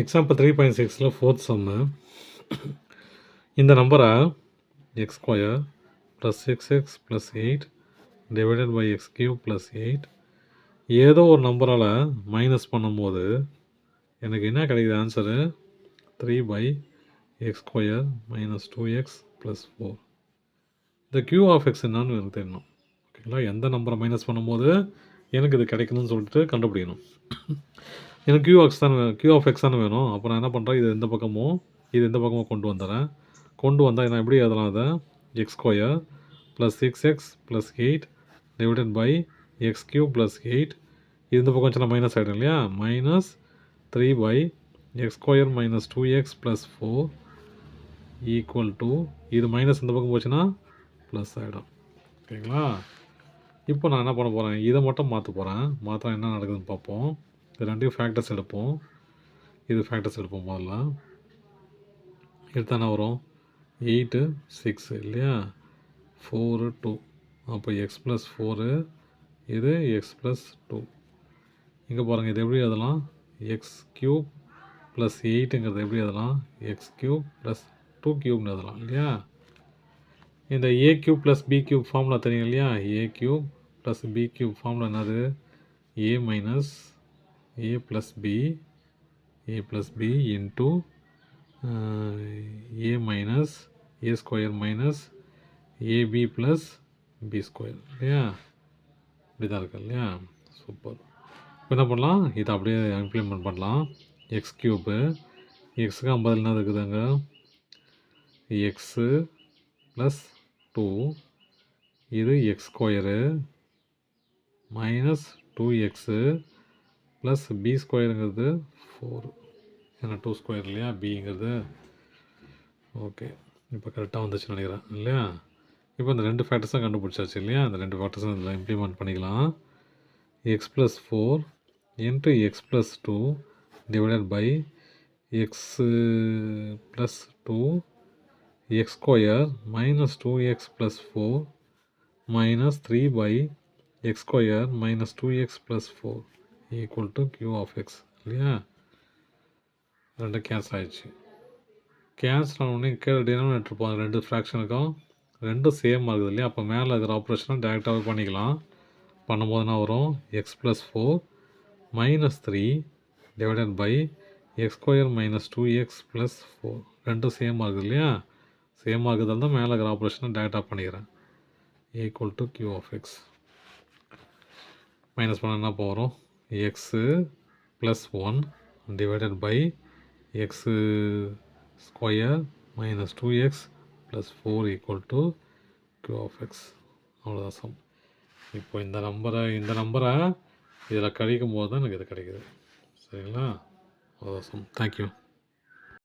Example 3.6ல fourth sum. இந்த நம்பரை x square plus 6x plus 8 divided by x cube plus 8 ஏதோ ஒரு நம்பரால் minus பண்ணும்போது எனக்கு என்ன கிடைக்குது answer 3/x square minus 2x plus 4. இந்த கியூ ஆஃப் எக்ஸ் என்னான்னு எனக்கு தெரியணும். ஓகேங்களா, எந்த நம்பரை மைனஸ் பண்ணும்போது எனக்கு இது கிடைக்கணும்னு சொல்லிட்டு கண்டுபிடிக்கணும். எனக்கு கியூ ஆஃப் எக்ஸ் தானே வேணும். அப்போ நான் என்ன பண்ணுறேன், இது இந்த பக்கமும் கொண்டு வந்துடுறேன். கொண்டு வந்தால் நான் எப்படி எழுதலாம், அதை x square plus 6x plus 8 divided by x cube plus 8. இது இந்த பக்கம் வச்சுனா மைனஸ் ஆகிடும் இல்லையா, minus 3/x square minus 2x plus 4 equal to, இது மைனஸ் இந்த பக்கம் போச்சுன்னா ப்ளஸ் ஆகிடும். ஓகேங்களா, இப்போ நான் என்ன பண்ண போகிறேன், இதை மட்டும் மாற்ற போகிறேன். மாற்ற என்ன நடக்குதுன்னு பார்ப்போம். இது ரெண்டையும் ஃபேக்டர்ஸ் எடுப்போம். இது ஃபேக்டர்ஸ் எடுப்போம். முதல்ல எடுத்தானே வரும் 8 6 இல்லையா, 4 2. அப்போ எக்ஸ் ப்ளஸ் 4, இது எக்ஸ் ப்ளஸ் 2. இங்கே பாருங்கள், இது எப்படி எழுதலாம், எக்ஸ் க்யூப் ப்ளஸ் 8ங்கிறது எப்படி எழுதலாம், எக்ஸ் க்யூப் ப்ளஸ் 2 க்யூப்னு எழுதலாம் இல்லையா. இந்த A cube plus B cube formula தெரியும் இல்லையா, A cube plus B cube formula என்னது, A minus A plus B into A minus A square minus AB plus B square இல்லையா. இப்படி தான் இருக்கு இல்லையா. சூப்பர். இப்போ என்ன பண்ணலாம், இதை அப்படியே இம்ப்ளிமெண்ட் பண்ணலாம். எக்ஸ் க்யூப்பு, எக்ஸுக்கு 50 என்ன இருக்குதுங்க, எக்ஸு ப்ளஸ் 2, இது X square minus 2x plus B ஸ்கொயருங்கிறது 4. ஏன்னா 2 ஸ்கொயர் இல்லையா பிங்கிறது. ஓகே, இப்போ கரெக்டாக வந்துச்சுன்னு நினைக்கிறேன் இல்லையா. இப்போ இந்த ரெண்டு ஃபேக்டர்ஸும் கண்டுபிடிச்சாச்சு இல்லையா. இந்த ரெண்டு ஃபேக்டர்ஸும் இதில் இம்ப்ளிமெண்ட் பண்ணிக்கலாம். X plus 4 into x plus 2 divided by x plus 2 x square minus 2x plus 4 minus 3/x square minus 2x plus 4 equal to q of x இல்லையா. ரெண்டு கேன்சல் ஆகிடுச்சு. கேன்சல் ஆனோடனே கீழே டினாமினேட்டர் இருப்பாங்க, ரெண்டு ஃப்ராக்ஷனுக்கும் ரெண்டும் சேம் ஆகுது இல்லையா. அப்போ மேலே இருக்கிற ஆப்ரேஷனை டேரெக்டாகவே பண்ணிக்கலாம். பண்ணும்போது என்ன வரும், x plus 4 minus 3 divided by x square minus 2x plus 4. ரெண்டும் சேம் ஆகுது இல்லையா. சேம் ஆகுதால் தான் மேலே இருக்கிற ஆப்ரேஷனை டேரெக்டாக பண்ணிக்கிறேன். Equal to q of x. Minus பண்ண என்ன போகிறோம், x plus 1 divided by x square minus 2x plus 4 equal to q of x. அவ்வளோதான் சம். இப்போ இந்த நம்பரை இதில் கழிக்கும் போது தான் எனக்கு இது கிடைக்குது. சரிங்களா, அவ்வளோதான் சம். தேங்க்யூ.